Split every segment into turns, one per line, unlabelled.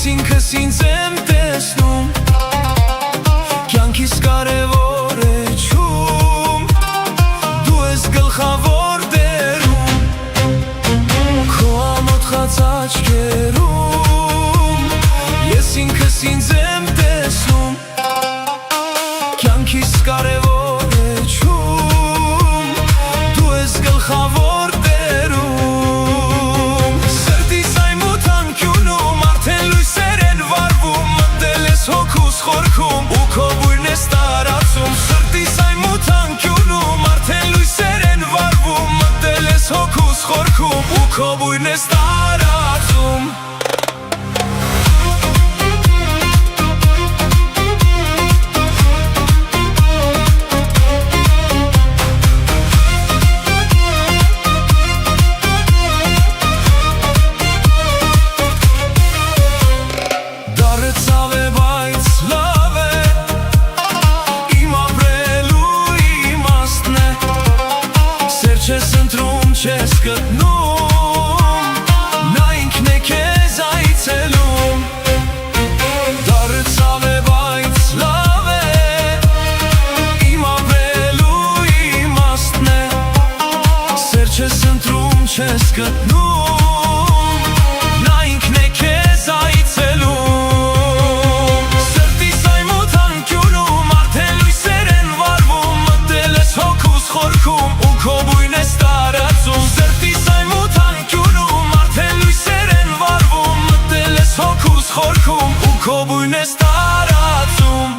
ինքս ինձ եմ տեսնում Կյանքիս կարևոր է չում Դու ես գլխավոր դերում Քո ամոթխած աչքերում Ես ինքս ինձ եմ տեսնում Կյանքիս կարևոր է չում Դու ես գլխավոր դերում Սրտիս այմոտ անկյունում Արդեն լույսեր են վարվում Մտել ես հոգուս խորքում Ու քո բույրն ես տարածում Սրտիս այմոտ անկյունում Արդեն լույսեր են վարվում Մտել ես հոգուս խորքում Ու քո բույրն ես տարածում Չես ընտրում, չես գտնում Նա ինքն է քեզ այցելում Դարձավ է, բայց լավ է Իմ ապրելու իմաստն է Սեր չես ընտրում, չես գտնում Նա ինքն է քեզ այցելում Սրտիս այմոտ անկյունում Արդեն լույսեր են վարվում Մտել ես հոգուս խորքում Ու քո բույրն ես տարածում Սրտիս այմոտ անկյունում Արդեն լույսեր են վարվում Մտել ես հոգուս խորքում Ու քո բույրն ես տարածում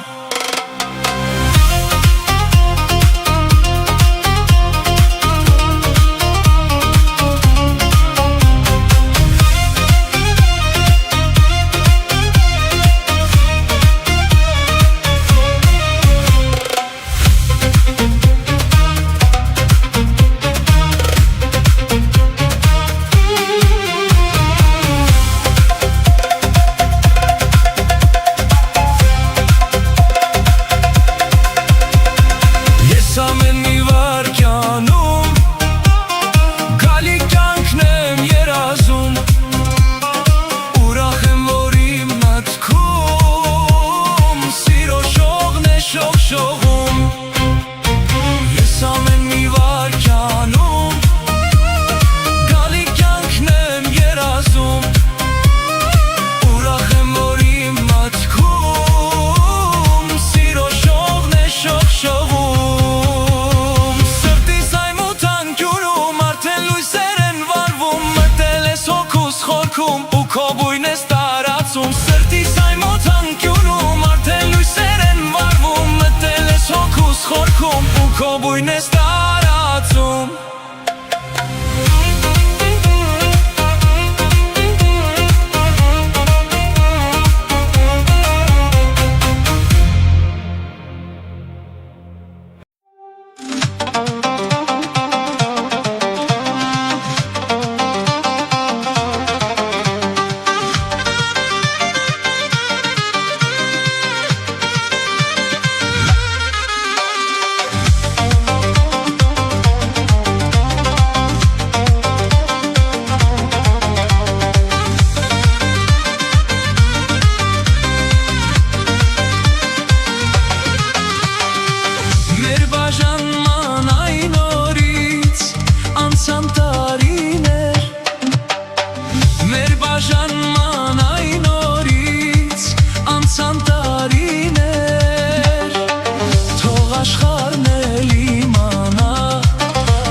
Ու քո բույրն ես տարածում Սրտիս այմոտ անկյունում Արդեն լույսեր են վարվում Մտել ես հոգուս խորքում Ու քո բույրն ես տարածում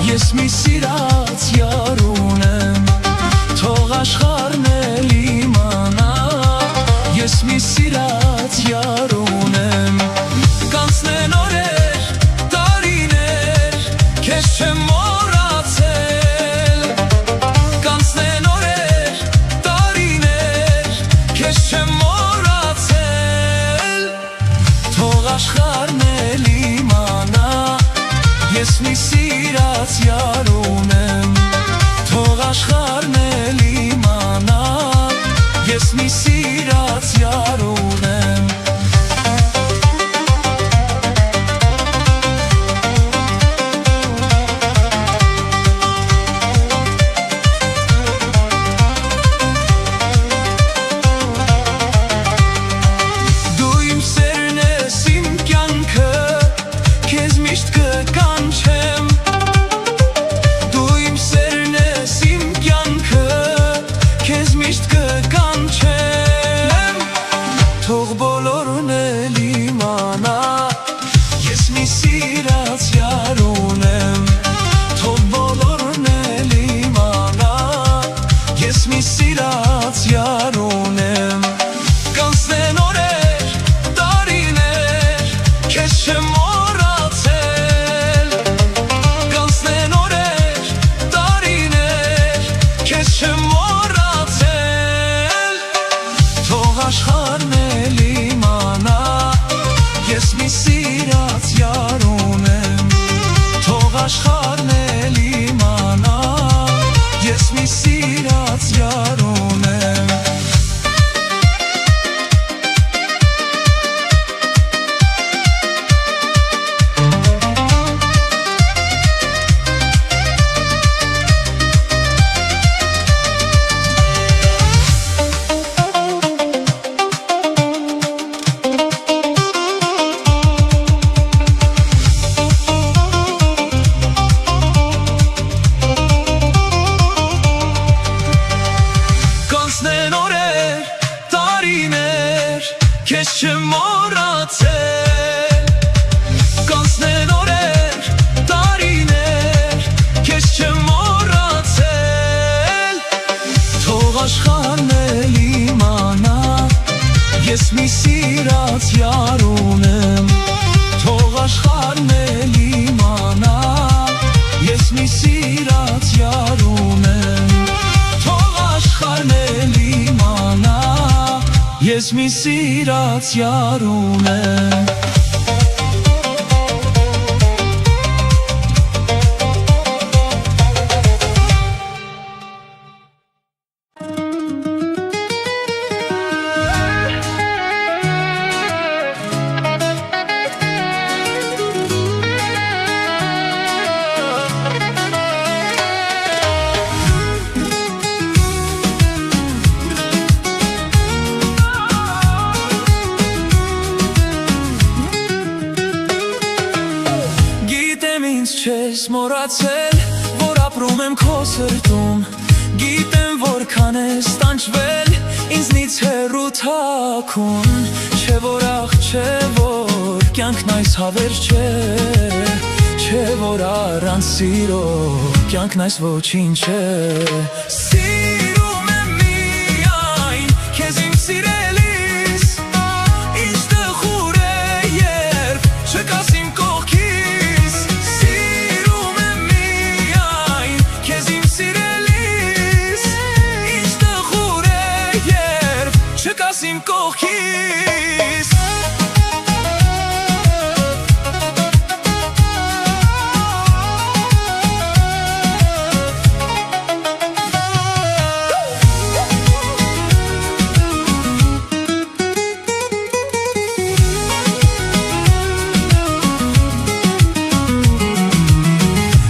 Ես մի սիրած յար ունեմ Թող աշխարհն էլ իմանա Ես մի սիրած յար ունեմ աշխարհն էլ իմանա, ես մի սիրած յար ունեմ, թող աշխարհն էլ իմանա, ես մի սիրած յար ունեմ։ Քեզ չմոռացել, կանցնեն օրեր, տարիներ, քեզ չմոռացել, թող աշխարհն էլ իմանա, ես մի սիրած յար ունեմ, թող աշխարհն էլ իմանա, ես մի սիրած յար ունեմ, թող աշխարհն էլ իմանա, ես մի սիրած յար ունեմ։ Չես մոռացել, որ ապրում եմ քո սրտում, գիտեմ որքան ես տանջվել, ինձնից հեռու թաքուն, չէ որ ախ, չէ որ կյանքն այս հավերժ չէ, չէ որ առանց սիրո կյանքն այս ոչինչ չէ։ Սիրում եմ միայն քեզ իմ սիրելիս, ինչ տխուր է երբ չկաս իմ կողքիս, չկաս իմ կողքիս։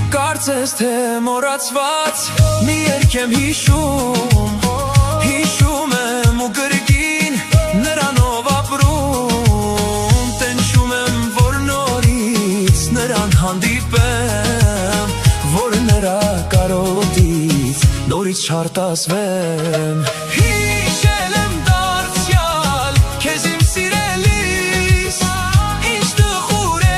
Կարծես թե մոռացված մի երգ եմ հիշում, հիշում եմ ու գրգին նրանով ապրում, տենչում եմ որ նորից նրան հանդիպեմ, որ նրա կարոտից նորից չարտասվեմ։ Հիշել եմ դարձյալ քեզ իմ սիրելիս, ինչ տխուր է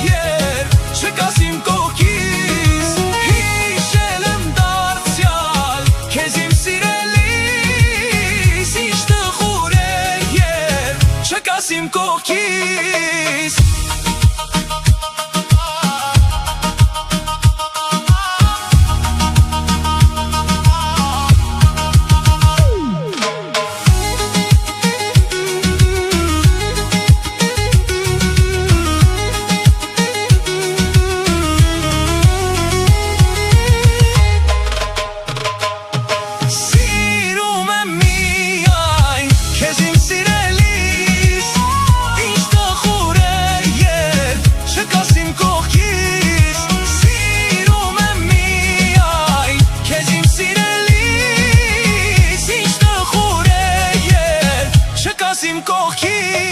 երբ չկաս իմ կողքիս, հիշել եմ դարձյալ քեզ իմ սիրելիս, ինչ տխուր է երբ չկաս իմ կողքիս։ Իմ կողքից